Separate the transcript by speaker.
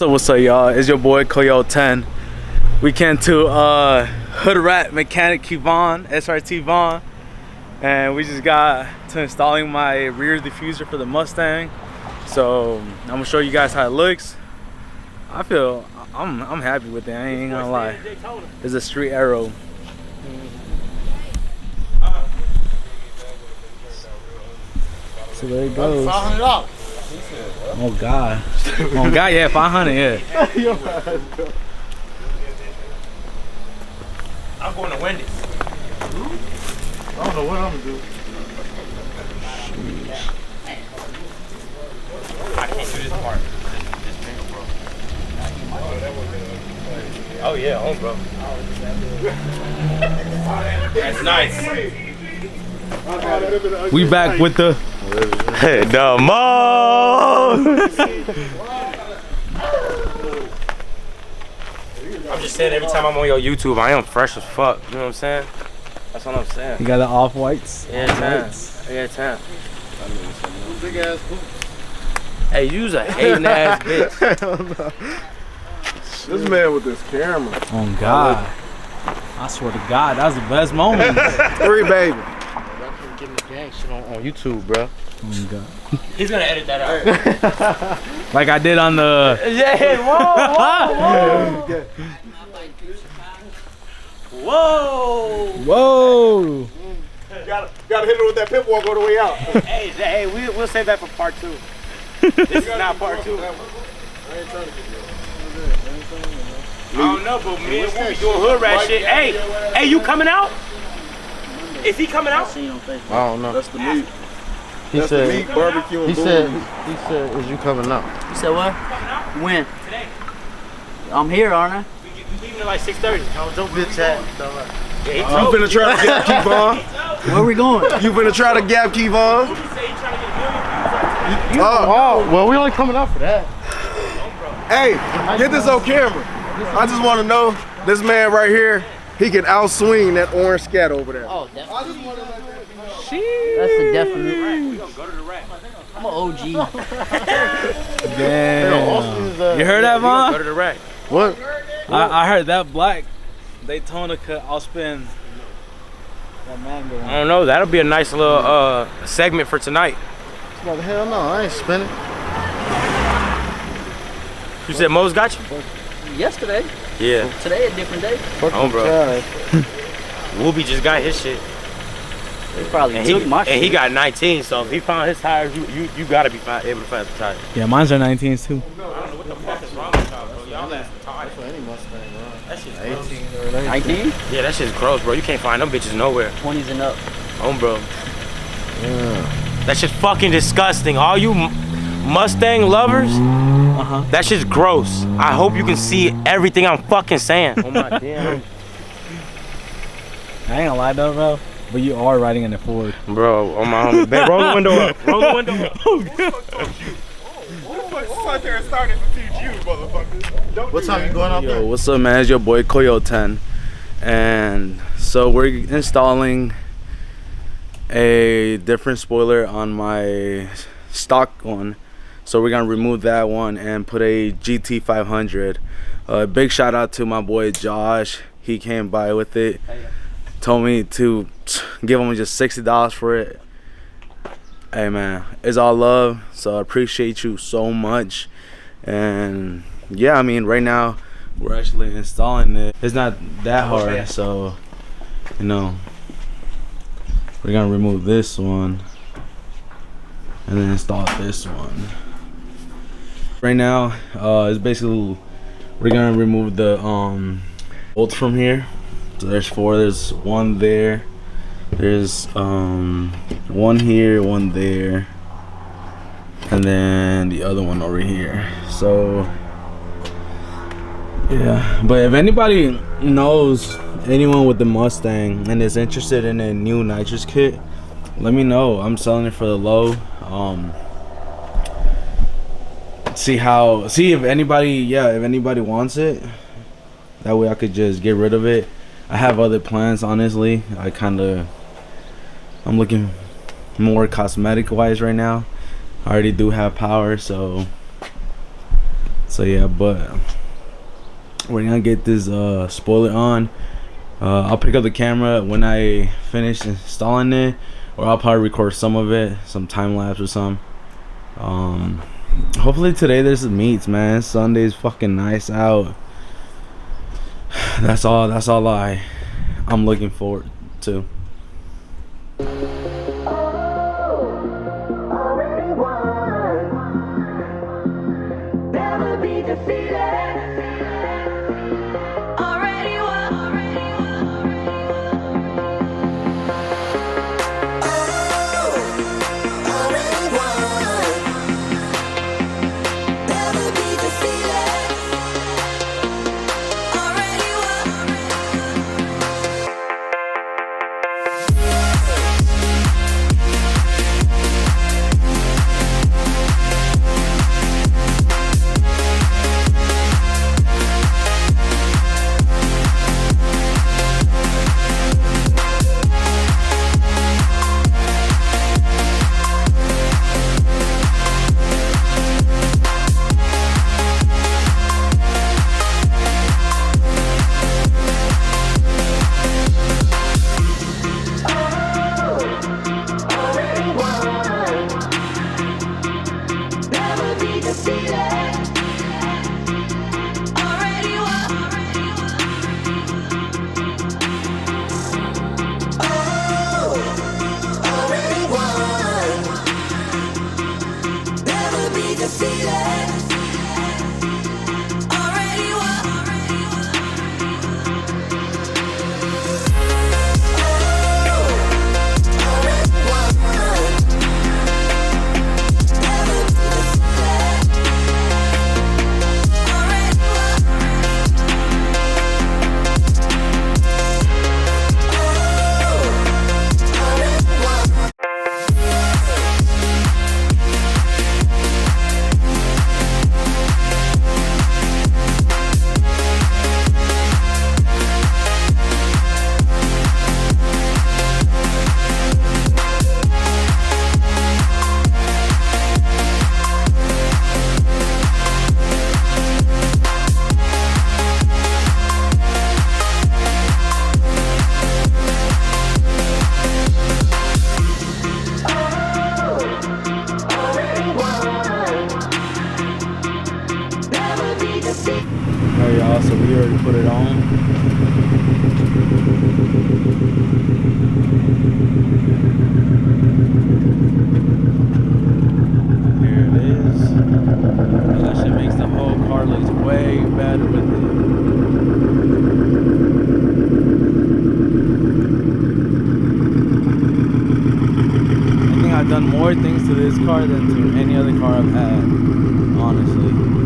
Speaker 1: So what's up, y'all? It's your boy Coyote 10. We came to Hood Rat Mechanic Kevon, SRT Vaughn, and we just got to installing my rear diffuser for the Mustang. So I'm gonna show you guys how it looks. I feel I'm happy with it. I ain't gonna lie. It's a street arrow. So there it goes.
Speaker 2: $500.
Speaker 1: Oh God. Oh God, yeah, 500, yeah.
Speaker 3: I'm going to Wendy's.
Speaker 2: I don't know what I'm gonna do.
Speaker 3: I can't do this part. This finger, bro. Oh yeah, home, bro. That's nice.
Speaker 1: We back with the
Speaker 3: The mall. I'm just saying, every time I'm on your YouTube, I am fresh as fuck. You know what I'm saying? That's what I'm saying.
Speaker 1: You got the off-whites?
Speaker 3: Yeah, time. Yeah, time.
Speaker 2: Big ass boots.
Speaker 3: Hey, you's a hating ass bitch.
Speaker 2: This man with this camera.
Speaker 1: Oh God. I swear to God, that was the best moment.
Speaker 2: Free baby.
Speaker 3: Getting the gang shit on YouTube, bro.
Speaker 1: Oh God.
Speaker 3: He's gonna edit that out.
Speaker 1: Like I did on the.
Speaker 3: Yeah, whoa.
Speaker 1: Whoa.
Speaker 2: Gotta hit it with that pit walk on the way out.
Speaker 3: Hey, we'll save that for part 2. This is not part 2.
Speaker 2: I ain't trying to get you.
Speaker 3: I don't know, but me and we'll be doing hood rat shit. Hey, you coming out? Is he coming out?
Speaker 2: I don't know. That's the meat.
Speaker 4: He said,
Speaker 2: the meat, barbecue, and
Speaker 4: he said, is you coming out?
Speaker 5: You said what? When?
Speaker 3: Today.
Speaker 5: I'm here, aren't I?
Speaker 3: We leaving at like 6:30.
Speaker 4: Bitch ass.
Speaker 3: Yeah, he
Speaker 2: You
Speaker 3: told
Speaker 2: finna try to gap Kevon?
Speaker 5: Where are we going?
Speaker 2: You finna try to gap Kevon?
Speaker 3: He said he trying to get 1 million views.
Speaker 4: Oh, well, we only coming out for that.
Speaker 2: Hey, get this on camera. I just want to know, this man right here, he can outswing that orange scat over there.
Speaker 5: Oh, definitely.
Speaker 2: I just want to let that.
Speaker 5: That's a definite.
Speaker 3: We gonna go to the rack.
Speaker 5: I'm an OG.
Speaker 1: Damn. You heard that,
Speaker 3: We gonna
Speaker 1: Vaughn?
Speaker 3: go to the rack.
Speaker 4: What?
Speaker 1: I heard that black Daytona cut. I'll spin that mango.
Speaker 3: I don't know. That'll be a nice little segment for tonight.
Speaker 4: Well, hell no, I ain't spinning.
Speaker 3: You said Mo's got you?
Speaker 5: Yesterday.
Speaker 3: Yeah.
Speaker 5: Today a different day.
Speaker 3: Oh, bro. Whoopi just got his shit.
Speaker 5: They probably
Speaker 3: And
Speaker 5: took my shit.
Speaker 3: he got 19, so if he found his tires, you gotta be able to find the tires.
Speaker 1: Yeah, mine's are 19s too.
Speaker 3: I don't know what the fuck is wrong with y'all, bro. Y'all last tires.
Speaker 4: Any Mustang,
Speaker 3: That shit's
Speaker 4: 18
Speaker 3: gross.
Speaker 4: or 19.
Speaker 5: 19?
Speaker 3: Yeah, that shit's gross, bro. You can't find them bitches nowhere.
Speaker 5: 20s and up.
Speaker 3: Bro.
Speaker 4: Yeah.
Speaker 3: That shit's fucking disgusting. All you Mustang lovers, that shit's gross. I hope you can see everything I'm fucking saying. Oh my damn.
Speaker 1: I ain't gonna lie though, bro. But you are riding in the Ford.
Speaker 3: Bro, oh my homie. Babe, roll the window up. Roll the window up.
Speaker 4: What time you going out
Speaker 1: Yo,
Speaker 4: there?
Speaker 1: what's up, man? It's your boy Coyote 10, and so we're installing a different spoiler on my stock one. So we're gonna remove that one and put a GT500. Big shout out to my boy Josh. He came by with it. Told me to give him just $60 for it. Hey man, it's all love. So I appreciate you so much. And yeah, I mean, right now we're actually installing it. It's not that hard, so you know, we're gonna remove this one and then install this one. Right now, it's basically we're gonna remove the bolts from here. So there's 4. There's one there. There's one here, one there, and then the other one over here. So yeah, but if anybody knows anyone with the Mustang and is interested in a new nitrous kit, let me know. I'm selling it for the low. See if anybody wants it. That way I could just get rid of it. I have other plans, honestly. I'm looking more cosmetic wise right now. I already do have power, so So yeah, but we're gonna get this spoiler on. I'll pick up the camera when I finish installing it, or I'll probably record some of it, some time lapse or some. Hopefully today there's meets, man. Sunday's fucking nice out. That's all I'm looking forward to.
Speaker 6: Never be defeated. Already won. Already won. Never be defeated. Already won. Already won. Never be defeated. Already won. Already won. Never be defeated. Already won.
Speaker 1: Alright, y'all, so we already put it on. Here it is. That shit makes the whole car look way better with it. I think I've done more things to this car than to any other car I've had, honestly.